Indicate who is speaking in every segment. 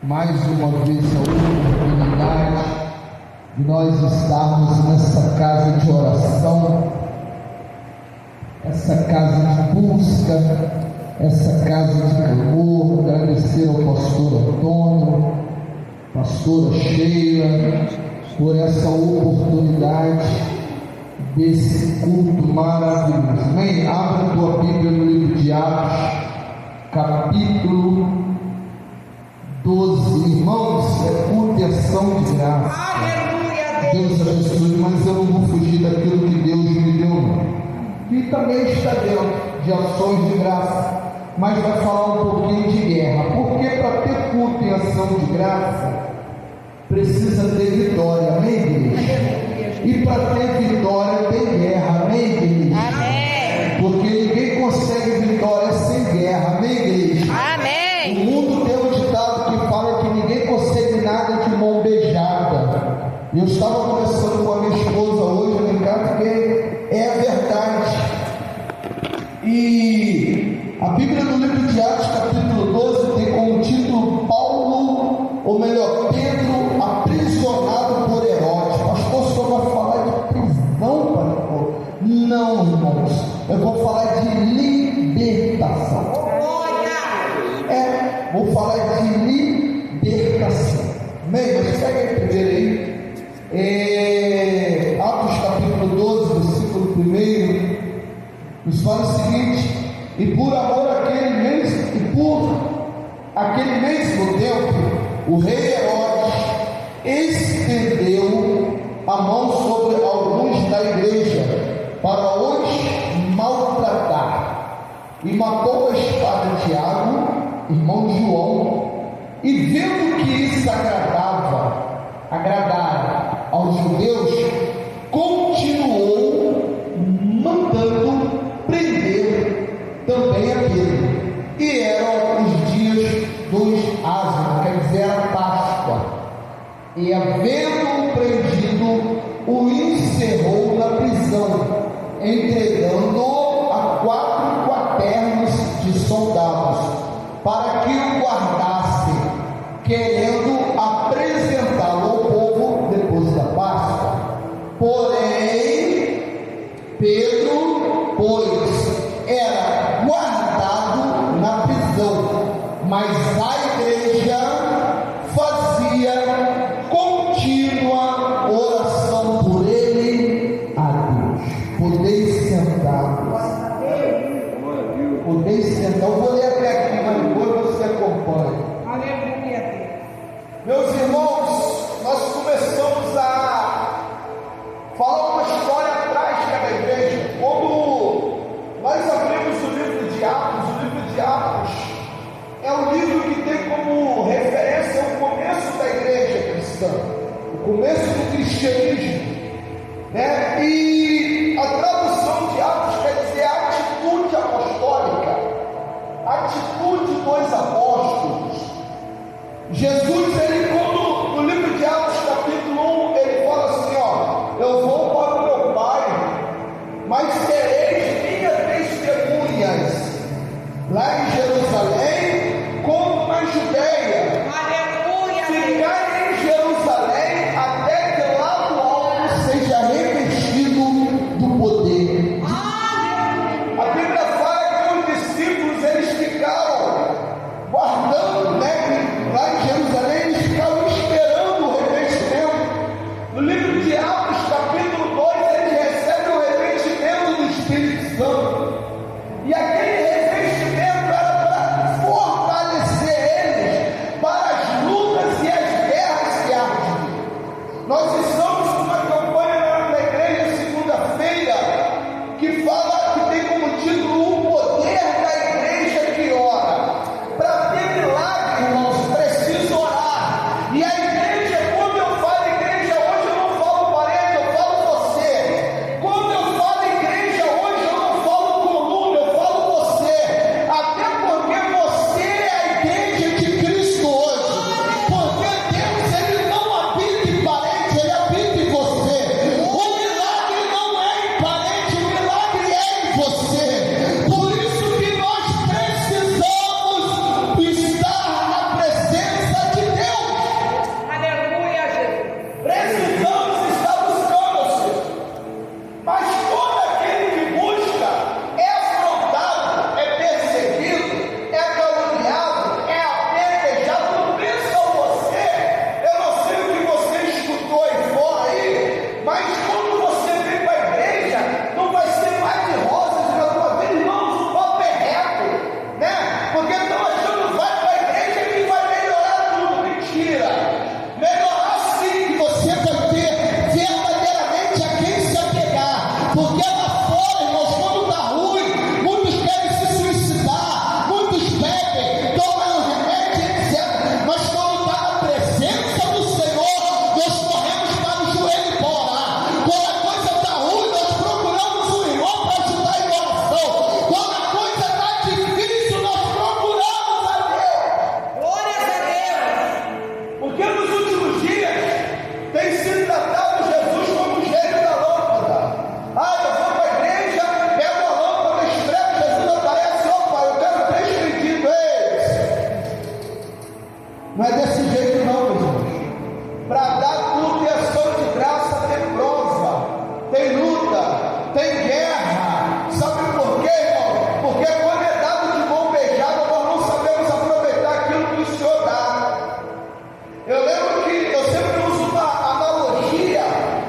Speaker 1: mais uma vez a oportunidade de nós estarmos nessa casa de oração, essa casa de busca, essa casa de clamor. Agradecer ao pastor Antônio, pastora Sheila, por essa oportunidade desse culto maravilhoso. Amém? Abra a tua Bíblia no livro de Atos, capítulo 12, irmãos, é culto e ação de graça. Aleluia, Deus abençoe, mas eu não vou fugir daquilo que Deus me deu, não. E também está dentro de ações de graça, mas vai falar um pouquinho de guerra, porque para ter culto e ação de graça, precisa ter vitória, amém, igreja? E para ter vitória tem guerra, amém, igreja? Amém. Porque ninguém consegue vitória sem guerra, amém, igreja? Amém. O mundo tem um ditado que fala que ninguém consegue nada de mão beijada. Eu estava conversando com a minha esposa hoje lá em casa, que é a verdade. E a Bíblia no livro de Atos, capítulo 12, tem como título Paulo, ou melhor, Pedro, aprisionado por Herodes. Pastor, o senhor vai falar de prisão, pastor? Não, irmãos, eu vou falar de libertação. Vou falar de libertação. Amém? Mas pega aí primeiro aí. Atos capítulo 12, versículo 1, nos fala o seguinte: e por amor àquele mesmo tempo, o rei Herodes estendeu a mão sobre alguns da igreja para os maltratar, e matou a espada de Tiago, irmão de João, e vendo que isso agradara aos judeus, continuou mandando prender também a Pedro. E eram os dias dos ázimos, quer dizer, a Páscoa. E havendo-o prendido, o encerrou na prisão, entregando-o a 4 quaternos de soldados, para que o guardasse, querendo apresentá-lo ao povo depois da Páscoa. Porém, Pedro, pois, era guardado na prisão, mas a igreja fazia contínua oração por ele a Deus. Podeis sentar. Eu vou ler até aqui, mas depois você acompanha. Aleluia. Meus irmãos, nós começamos a falar uma história trágica da igreja. Quando nós abrimos o livro de Atos é um livro que tem como referência o começo da igreja cristã, o começo do cristianismo, né? E a tradução de Atos quer dizer atitude apostólica, atitude dos apóstolos. Jesus, ele, quando no livro de Atos capítulo 1, ele fala assim: ó, eu vou para o meu Pai, mas sereis minhas testemunhas lá em Jerusalém, como na Judeia. Aleluia. Ficar em Jerusalém até que lá do alto seja revestido do poder. Aleluia. A Bíblia fala que os discípulos, eles ficaram guardando, né? Lá em Jerusalém eles Não é desse jeito não, meus irmãos. Para dar tudo e ação de graça tem prova, tem luta, tem guerra. Sabe por quê, irmão? Porque quando é dado de mão beijada, nós não sabemos aproveitar aquilo que o Senhor dá. Eu lembro que eu sempre uso uma analogia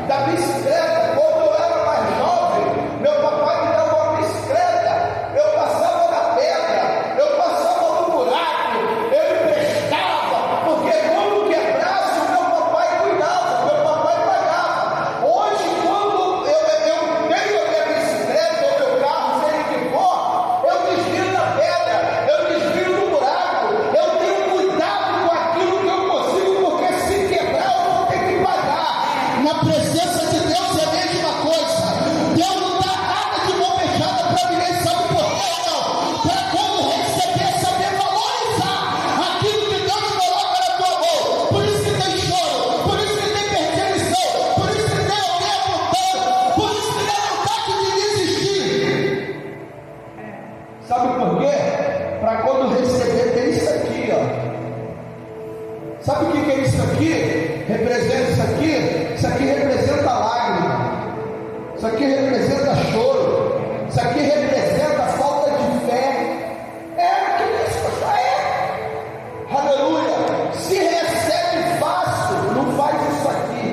Speaker 1: da bicicleta. Quando eu era mais jovem, meu papai me dava uma bicicleta, eu passava na pedra, eu passava no buraco, eu emprestava, porque quando quebrasse, o meu papai cuidava, meu papai pagava. Hoje, quando eu tenho a minha bicicleta, ou meu carro, seja o que for, eu desvio da pedra, eu desvio do buraco, eu tenho cuidado com aquilo que eu consigo, porque se quebrar, eu vou ter que pagar. Na presença de Deus é a mesma coisa. Deus não dá nada de mão beijada para ninguém, sabe por quê, não? Para quando receber, saber valorizar aquilo que Deus coloca na tua mão. Por isso que tem choro, por isso que tem perseguição, por isso que tem alguém apontando, por isso que tem vontade de desistir. Sabe por quê? Para quando receber, tem isso aqui, ó. Sabe o que é isso aqui? Representa isso aqui? Isso aqui representa lágrima. Isso aqui representa choro. Isso aqui representa falta de fé. É que isso é. Aleluia. Se recebe fácil, não faz isso aqui.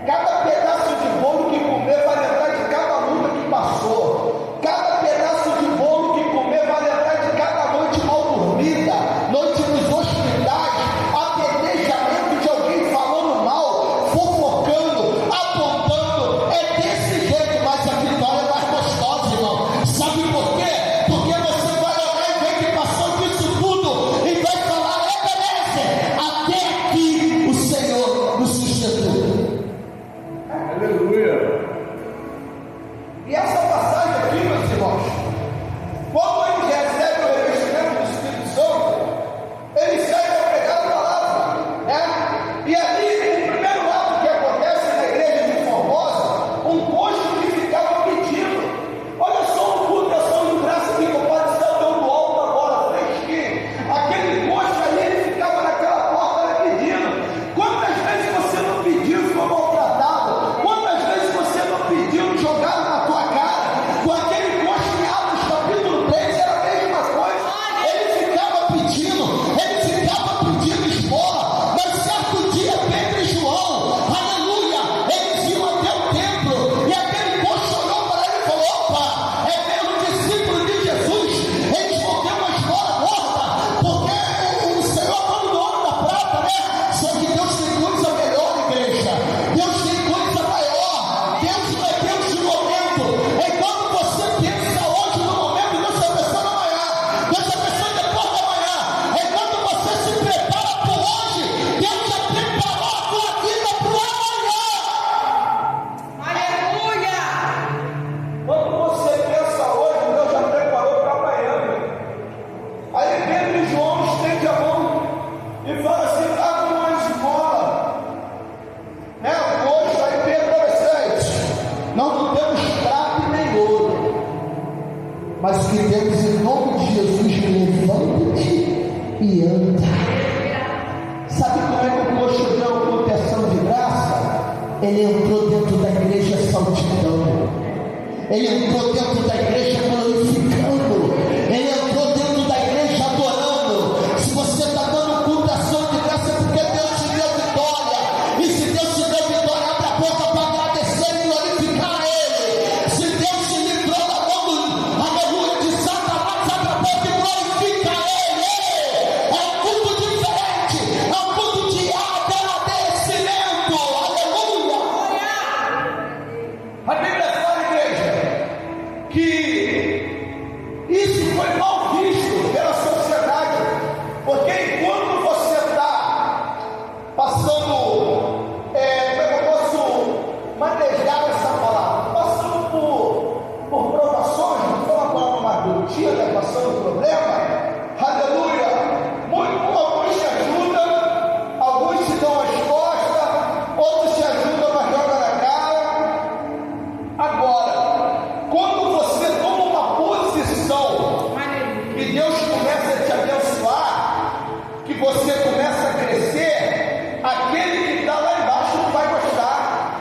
Speaker 1: Cada pedaço de bolo que comer vai lembrar de cada luta que passou. Cada pedaço de bolo que comer vai lembrar de cada noite mal dormida, noite nos hospitais, apedrejamento de alguém falando mal, fofocando, apontando. É desse jeito, mas a vitória é mais gostosa, irmão. Sabe por quê? Porque você vai olhar e ver que passou disso tudo e vai falar: Ebenezer, até aqui o Senhor nos sustentou.
Speaker 2: Aleluia.
Speaker 1: E essa passagem aqui, meus irmãos, quando a gente recebe o revestimento do Espírito Santo, ele sai a pregar a palavra, né? E ali, o primeiro ato que acontece na igreja de Formosa, um coxo que ficava pedindo. Olha só o culto de ação de graça que o Padre está dando alto agora, fresquinho. Aquele coxo ali, ele ficava naquela porta pedindo. Quantas vezes você não pediu, ficou maltratado? Quantas vezes você não pediu, jogaram na tua cara? Com aquele coxo de Atos capítulo 3 era a mesma coisa. Ele ficava pedindo esmola. Mas certo dia, Pedro e João, aleluia, eles iam até o templo, e aquele coxo olhou para ele e falou: opa, é mesmo discípulo de Jesus, eles vão ter uma esmola morta, porque o Senhor está no ouro da prata, né? Só que Deus tem coisa melhor, igreja. Deus tem coisa maior. Deus não é Deus de momento. É quando você pensa hoje no momento, Deus está pensando amanhã. Deus está pensando depois da manhã. É quando você se prepara para hoje, Deus já preparou a tua vida para o amanhã.
Speaker 3: Aleluia!
Speaker 1: Quando você pensa hoje, Deus já preparou para amanhã. Aí Pedro e João estende a mão e fala assim: dá uma esmola. Né? Hoje aí Pedro adolescente, nós não temos prata nem ouro, mas o que temos em nome de Jesus, levanta-te e anda. Sabe como é que o coxo deu a proteção de graça? Ele entrou dentro da igreja saltitando, ele entrou dentro da igreja glorificando, ele entrou dentro da igreja adorando. Se você está dando culto à ação de graça, é porque Deus te deu vitória, e se Deus te deu vitória, abre a boca para agradecer e glorificar a Ele. Se Deus te livrou da mão, aleluia, de Satanás, abre a boca e glorifica a Ele. É um culto diferente, é um culto de agradecimento, aleluia. A Bíblia fala, igreja, que isso foi mal visto você começa a crescer, aquele que está lá embaixo não vai gostar.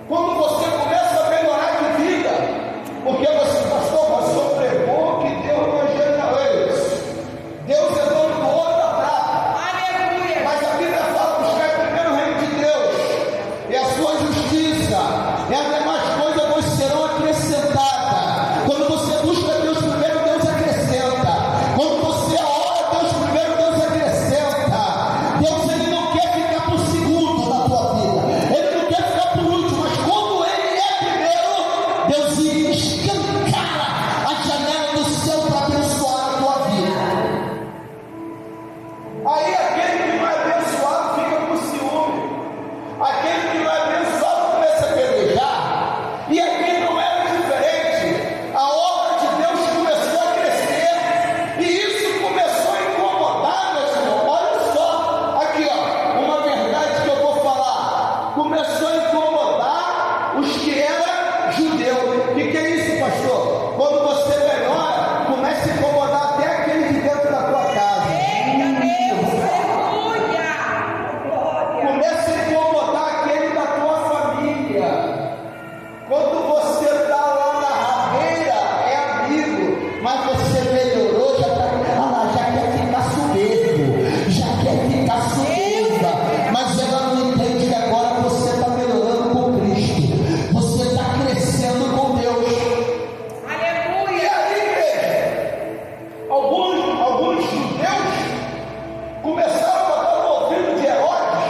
Speaker 1: Quando você começa a melhorar de vida, porque você, pastor, mas só pregou que Deus não é isso. Deus é dono do ouro da prata. Aleluia. Mas a Bíblia fala: buscar primeiro o reino de Deus e a sua justiça, e as demais coisas vos serão acrescentadas. Quando você busca Deus primeiro, Deus acrescenta. Quando você ora Deus primeiro, Deus acrescenta. Deus, ele não quer ficar por segundo na tua vida, ele não quer ficar por último, mas quando ele é primeiro, Deus escancara a janela do céu para abençoar a tua vida. Aí aquele que não é abençoado fica com ciúme, aquele que não é abençoado começa a pelejar, e aqui não era diferente. A obra de Deus começou a crescer, e isso começou a incomodar, meus irmãos. Olha só, aqui ó, uma verdade que eu vou falar: começou a incomodar os que eram judeus. O que é isso, pastor? Quando você melhora, começa a incomodar até aquele de dentro da tua casa. Começa a incomodar aquele da tua família. Quando você está lá na rabeira, é amigo, mas você melhorou, já quer ficar soberbo, já quer ficar soberba, mas ela não entende que agora você está melhorando com Cristo, você está crescendo com Deus. Aleluia! E aí, igreja, alguns judeus começaram a botar no ouvido de Herodes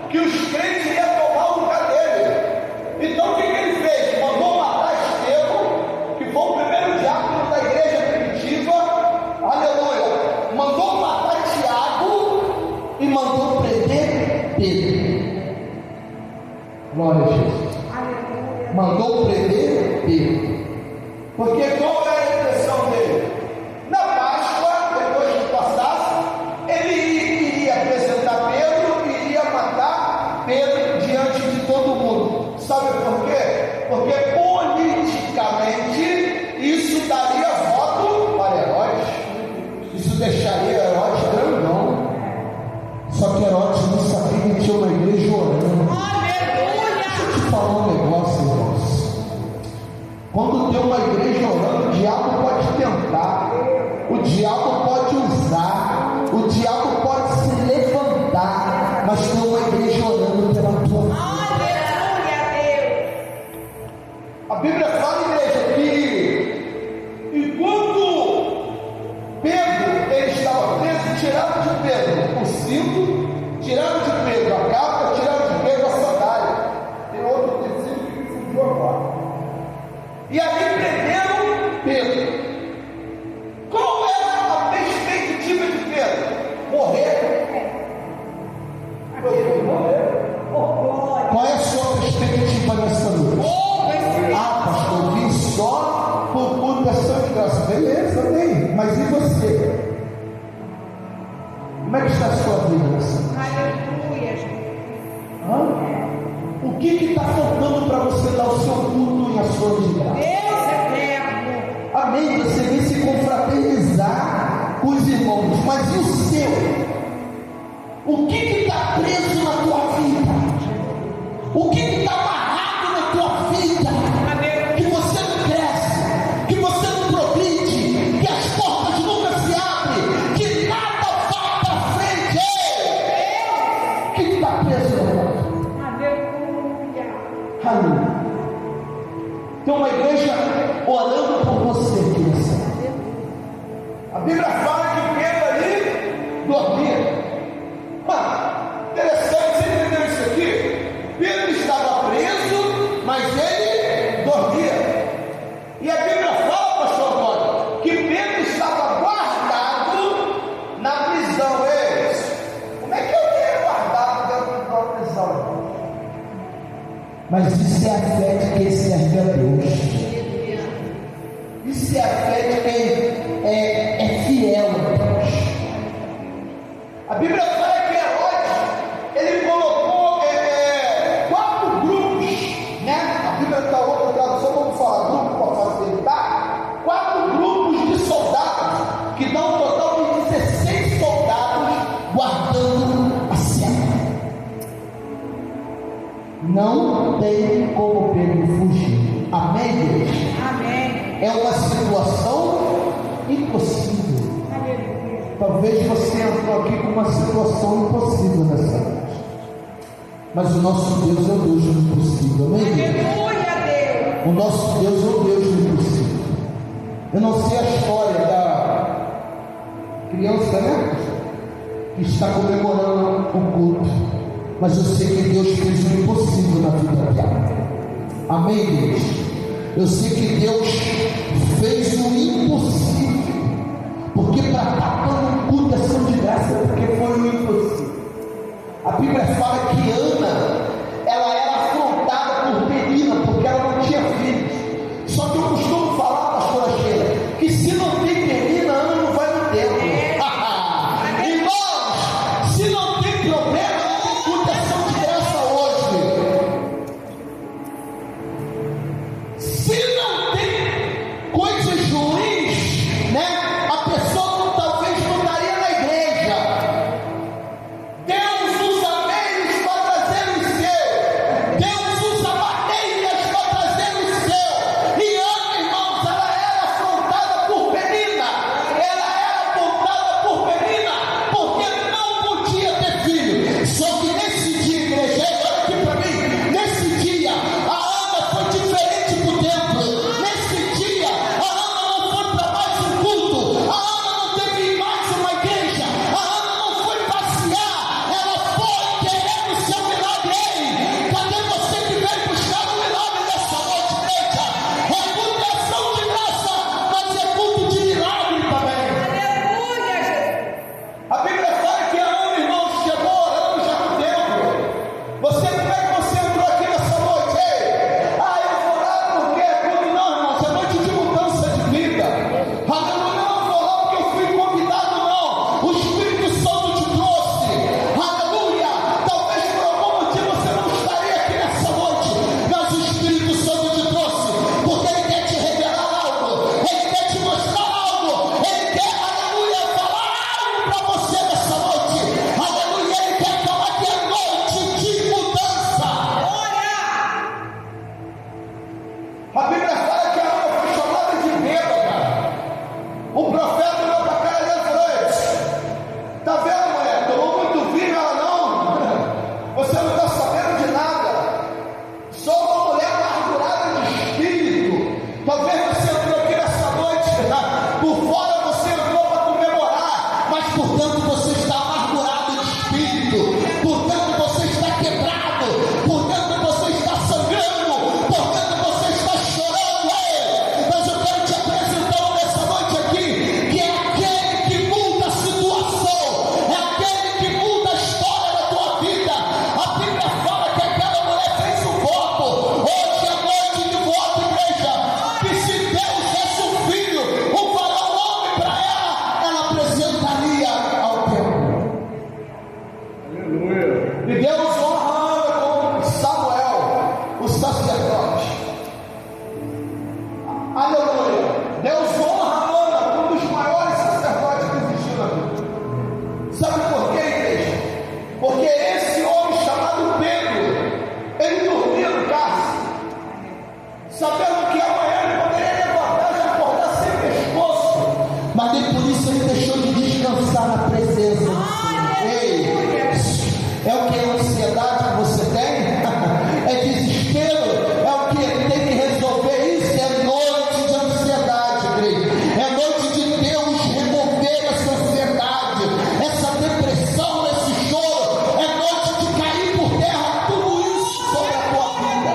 Speaker 1: que os crentes iam tomar o lugar dele. Então o que ele fez? Mandou matar Estevão, que foi o primeiro diácono da igreja primitiva. Aleluia! Mandou matar Tiago e mandou prender Pedro. Glória a Jesus. Mandou prender Pedro. Porque qual era a intenção dele? Na Páscoa, depois que passasse, ele iria apresentar Pedro e iria matar Pedro diante de todo mundo. Sabe por quê? Porque politicamente isso daria voto para Herodes. Isso deixaria Herodes grandão. Só que Herodes não sabia que tinha uma igreja orando. Deixa eu te falar um negócio, irmãos. Quando tem uma igreja orando, o diabo pode tentar, o diabo pode usar, o diabo pode se levantar, mas tem uma igreja orando pela tua vida. A Bíblia fala, igreja, que enquanto Pedro ele estava preso, tiraram de Pedro o cinto, tiraram de Pedro a capa, tiraram de Pedro a sandália. Tem outro tecido que fugiu agora. E aí prenderam Pedro. Qual era a perspectiva de Pedro? Morrer. Qual é a sua perspectiva nessa noite? Ah, pastor, eu vim só por purificação de graça. Beleza, bem, mas e você? Como é que está a sua vida nessa noite?
Speaker 3: Aleluia.
Speaker 1: O que está faltando para você dar o seu culto e a sua vida?
Speaker 3: Deus eterno.
Speaker 1: Amém. Você vem se confraternizar com os irmãos, mas e o seu? O que está preso na tua vida? O que está amarrado na tua vida? Que você não cresce, que você não progride, que as portas nunca se abrem, que nada vai para frente. O que está preso na tua vida? Aleluia. Tem uma igreja orando por você, criança. A Bíblia fala que Pedro ali dormia. Interessante, você entendeu isso aqui? Pedro estava preso, mas ele dormia. E a Bíblia fala, pastor Antônio, que Pedro estava guardado na prisão. Como é que eu tenho guardado dentro da prisão? Mas isso é a fé de quem serve a Deus. Isso é a fé de quem é fiel a Deus. A Bíblia fala que Herodes, ele colocou 4 grupos, né? A Bíblia está outra tradução, vamos falar grupo para facilitar. 4 grupos de soldados, que dá um total de 16 soldados. Não tem como Pedro fugir. Amém, Deus?
Speaker 3: Amém.
Speaker 1: É uma situação impossível. Talvez você entrou aqui com uma situação impossível nessa noite. Mas o nosso Deus é o Deus do impossível. Amém, Deus?
Speaker 3: Aleluia, Deus.
Speaker 1: O nosso Deus é o Deus do impossível. Eu não sei a história da criança, né? Que está comemorando o culto. Mas eu sei que Deus fez o impossível na vida dela. Amém, Deus? Eu sei que Deus fez o impossível. Porque para estar dando culto é ação de graça, porque foi o impossível. A Bíblia fala que Ana, ela era afrontada por Penina, porque ela não tinha filhos. Só que eu costumo falar, pastora Sheila, que se não tem Penina, Ana não vai no templo. Irmãos, se não tem problema, não tem culto, é ação de graça hoje. Se não tem coisas ruins, né? A pessoa talvez não estaria na igreja. Deus usa meios para trazer o seu. Deus usa maneiras para trazer o seu. E Ana, irmãos, ela era afrontada por Penina. Ela era apontada por Penina, porque não podia ter filho. Só que nesse dia, igreja, olha aqui para mim, nesse dia, a Ana foi diferente do templo. Nesse dia, a Ana não foi para mais um culto. A Ana não teve mais uma igreja. A Ana não foi passear. Ela foi querendo o seu milagre. Ei, cadê você que veio buscar o milagre dessa noite, igreja? É culto, é ação de graça, mas é culto de milagre também.
Speaker 3: Aleluia, Jesus.
Speaker 1: A Bíblia fala que a Ana, irmão, chegou orando já no templo. Você, como é que você entrou aqui nessa noite? Ei, eu vou orar porque é culto. Não, irmãos, é noite de mudança de vida. Aleluia, não vou lá porque eu fui convidado, não. O Espírito Santo te trouxe. Aleluia, talvez por algum motivo você não estaria aqui nessa noite, mas o Espírito Santo te trouxe, porque Ele quer te revelar algo, Ele quer te mostrar algo, Ele quer, aleluia, falar algo para você nessa noite. Aleluia, Ele quer falar que é noite de mudança. A Bíblia fala que a Ana foi chamada de bêbada. O profeta olhou para a cara dela e falou: está vendo, mulher? Tomou muito vinho. Ela: não, você não está sabendo de nada. Sou uma mulher amargurada de espírito. Talvez você entrou aqui nessa noite, por fora você entrou para comemorar, mas por dentro você está amargurado de espírito, por dentro você está quebrado, por dentro você está sangrando, por dentro você está chorando. Ei, mas eu quero te apresentar nessa noite aqui, que é aquele que muda a situação, é aquele que muda a história da tua vida. A Bíblia fala que aquela mulher fez um voto. Hoje é noite de voto, igreja, que se Deus desse um filho, um varão homem para ela apresentaria ao templo.
Speaker 2: Aleluia.
Speaker 1: E Deus honra Ana com Samuel, o sacerdote. Aleluia. Deus honra Ana como um dos maiores sacerdotes que existiu na vida. Sabe por quê, igreja? Porque esse homem chamado Pedro, ele dormia no cárcere, sabendo que amanhã ele poderia levantar e acordar sem pescoço, mas nem por isso ele deixou de descansar na presença do Senhor. Ei, é o que? É ansiedade que você tem? É desespero? É o que? Tem que resolver isso? É noite de ansiedade, igreja. É noite de Deus remover essa ansiedade, essa depressão, esse choro. É noite de cair por terra tudo isso sobre a tua vida.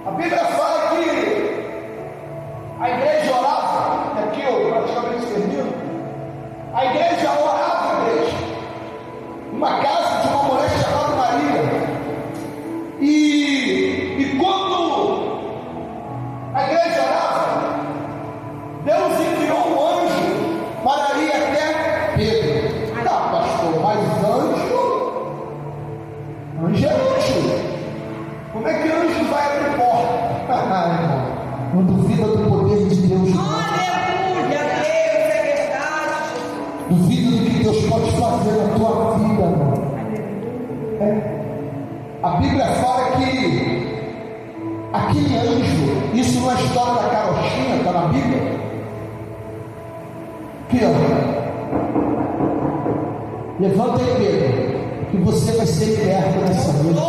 Speaker 1: A Bíblia fala que a igreja orava, aqui eu praticamente termino. A igreja orava, igreja, uma casa de uma mulher chamada Maria. E quando a igreja orava, Deus enviou um anjo para ir até Pedro. Tá, pastor, mas anjo é anjo. Como é que anjo vai abrir porta? Não duvida do poder de Deus, não.
Speaker 3: Aleluia, Deus, é verdade.
Speaker 1: Duvida do que Deus pode fazer na tua vida, irmão. A Bíblia fala que aquele anjo, isso não é história da carochinha, está na Bíblia. Aqui, ó. Levanta aí, Pedro, que você vai ser liberto nessa noite.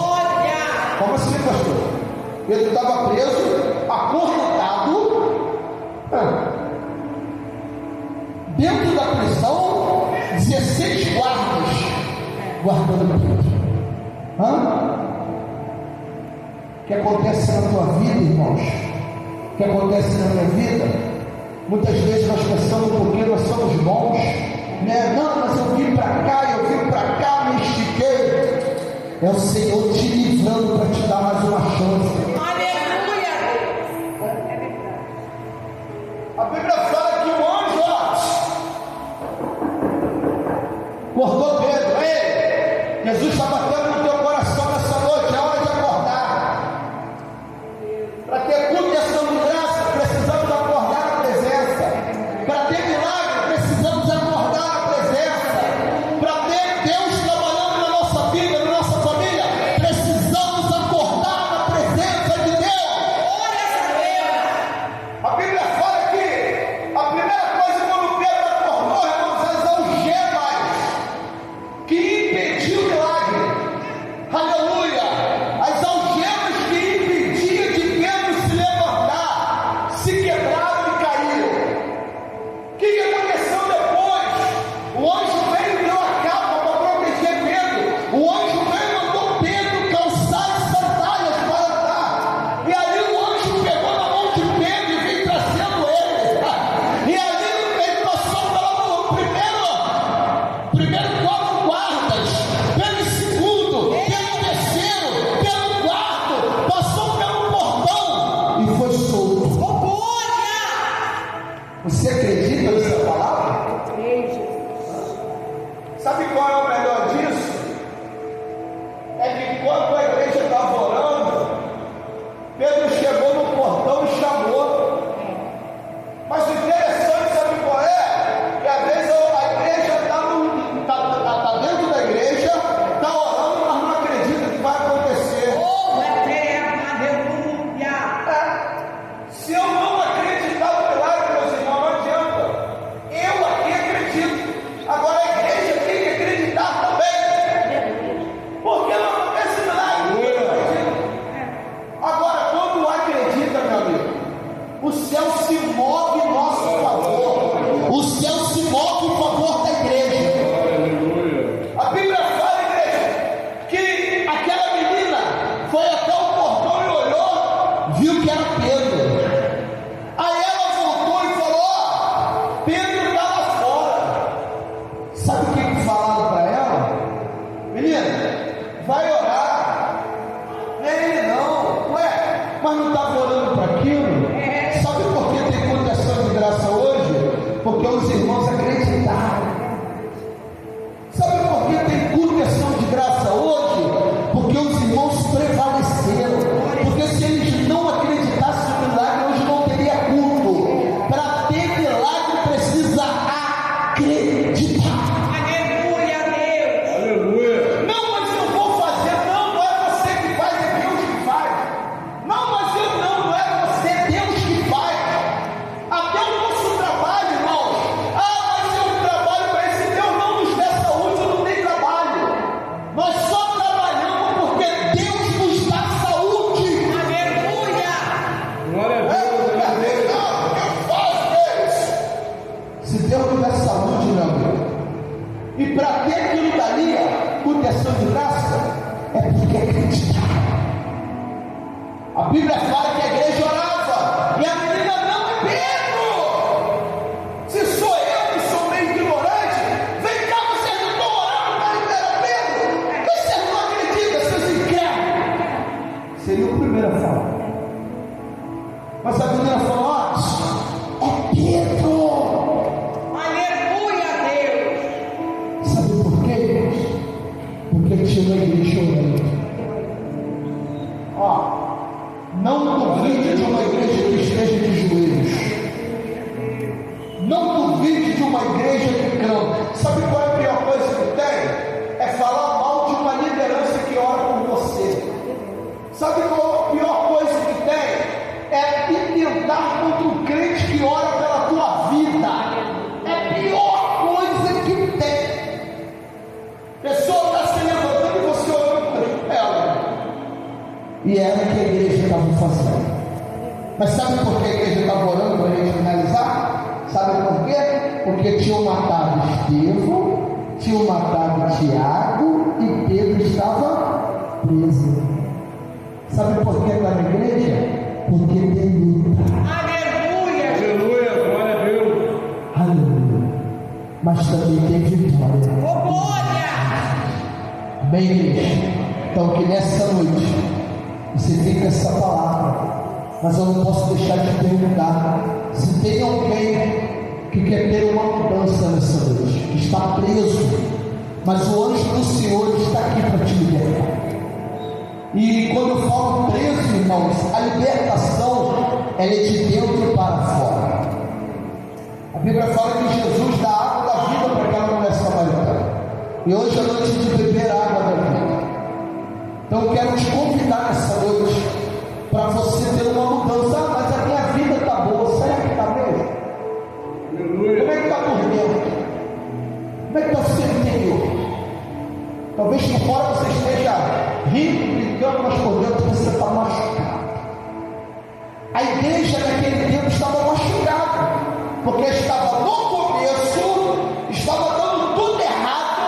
Speaker 1: Como assim, pastor? Pedro estava preso, acorrentado, dentro da prisão, 16 guardas guardando Pedro. O que acontece na tua vida, irmãos? O que acontece na minha vida? Muitas vezes nós pensamos porque nós somos bons, né? Não, mas eu vim para cá, me estiquei. É o Senhor te livrando para te dar mais uma chance.
Speaker 3: Aleluia!
Speaker 1: A Bíblia fala que o anjo cortou Pedro. Ei, Jesus está batendo no teu coração nessa noite. É hora de acordar. Para ter culto e ação de graça, precisamos acordar na presença. Para ter milagre, precisamos acordar na presença. Para ter Deus trabalhando na nossa vida, na nossa família, precisamos acordar na presença de Deus. A Bíblia fala que a primeira coisa quando Pedro acordou, irmãos, as algemas que impediu o milagre. Aleluia! As algemas que impediam de Pedro se levantar, se quebraram e caíram. O que aconteceu depois? O anjo veio e deu a capa para proteger Pedro. O anjo veio e mandou Pedro calçar as sandálias para andar. E ali o anjo pegou na mão de Pedro e veio trazendo ele. E ali ele passou primeiro 4 guardas, pelo segundo, pelo terceiro, pelo quarto, passou pelo portão e foi solto. Você acredita nessa palavra? Sabe qual é o melhor disso? É que quando a igreja estava orando, Pedro chegou no portão e chamou. Mas o interessante, sabe qual é? Que às vezes a igreja está dentro da igreja, está orando, mas não acredita que vai acontecer. Se eu não acreditar no milagre, meus irmãos, não adianta. Eu aqui acredito. Agora a igreja tem que acreditar também. Porque não acontece milagre. Eu acredito. Agora, quando acredita, meu amigo, o céu se move em nosso favor. O céu se move em favor da igreja. A Bíblia fala, igreja, que aquela menina foi até o portão e olhou, viu que era Pedro. Aí ela voltou e falou: Pedro está lá fora. Sabe o que falaram para ela? Menina, vai orar. Não é ele não. Ué, mas não estava orando para aquilo? Sabe por que tem proteção de graça hoje? Porque os irmãos acreditaram. Sabe por que tem proteção de graça hoje? Porque os irmãos prevaleceram. Porque se eles não acreditassem no milagre, hoje não teria culto. Para ter milagre precisa acreditar. Não, mas eu vou fazer. Não é você que faz, é Deus que faz. Não, mas eu não é você, é Deus que faz. Até o nosso trabalho, irmãos. Mas eu trabalho para esse Deus não nos dá saúde, eu não tenho trabalho. Nós só trabalhamos porque Deus nos dá saúde.
Speaker 2: Glória a Deus.
Speaker 1: Eu faço isso. Se Deus nos dá saúde, meu amigo, e para ter aquilo dali, proteção de graça, é porque acreditar. A Bíblia fala que a igreja orava e a menina não é Pedro. Se sou eu que sou meio ignorante, vem cá, vocês não estão orando para liberar Pedro. Vocês não acreditam, seus incrédulos. Seria o primeiro a falar. Mas a menina falou: é Pedro. Sabe por quê, irmãos? Porque tinha uma igreja orando. Não duvide de uma igreja que esteja de joelhos. Não duvide de uma igreja que clama. Sabe qual é a pior coisa que tem? É falar mal de uma liderança que ora por você. E era o que a igreja estava fazendo. Mas sabe por que a igreja estava orando para a gente finalizar? Sabe por quê? Porque tinham matado Estevão, tinham matado Tiago e Pedro estava preso. Sabe por que está na igreja? Porque tem luta.
Speaker 3: Aleluia.
Speaker 2: Aleluia, glória a Deus.
Speaker 1: Aleluia. Mas também tem vitória.
Speaker 3: Oh, glória.
Speaker 1: Bem, igreja. Então que nessa noite você fica essa palavra. Mas eu não posso deixar de perguntar se tem alguém que quer ter uma mudança nessa noite, que está preso, mas o anjo do Senhor está aqui para te libertar. E quando eu falo preso, irmãos, a libertação ela é de dentro para fora. A Bíblia fala que Jesus dá água da vida para aquela mulher samaritana. E hoje é noite de beber água da vida. Então eu quero te convidar nessa noite para você ter uma mudança. Ah, mas a minha vida está boa. Será que está mesmo?
Speaker 2: Aleluia.
Speaker 1: Como é que está por dentro? Como é que está o seu interior? Talvez por fora você esteja rindo, brincando, mas por dentro você está machucado. A igreja naquele tempo estava machucada, porque estava no começo, estava dando tudo errado,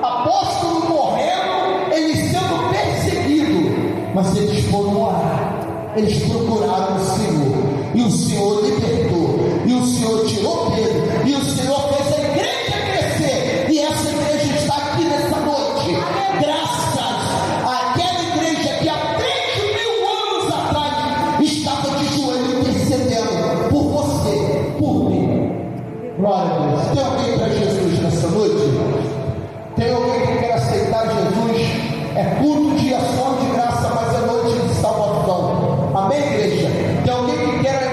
Speaker 1: apóstolo morrendo, eles sendo perseguidos, mas eles foram orar, eles procuraram o Senhor, e o Senhor libertou, e o Senhor tirou Pedro, e o Senhor fez a igreja crescer, e essa igreja está aqui nessa noite, graças àquela igreja que há 3.000 anos atrás estava de joelho intercedendo por você, por mim. Glória a Deus. Tem alguém para Jesus nessa noite? Tem alguém que quer aceitar Jesus? É culto de ação de graça, mas é noite de salvação. Amém, igreja? Tem alguém que quer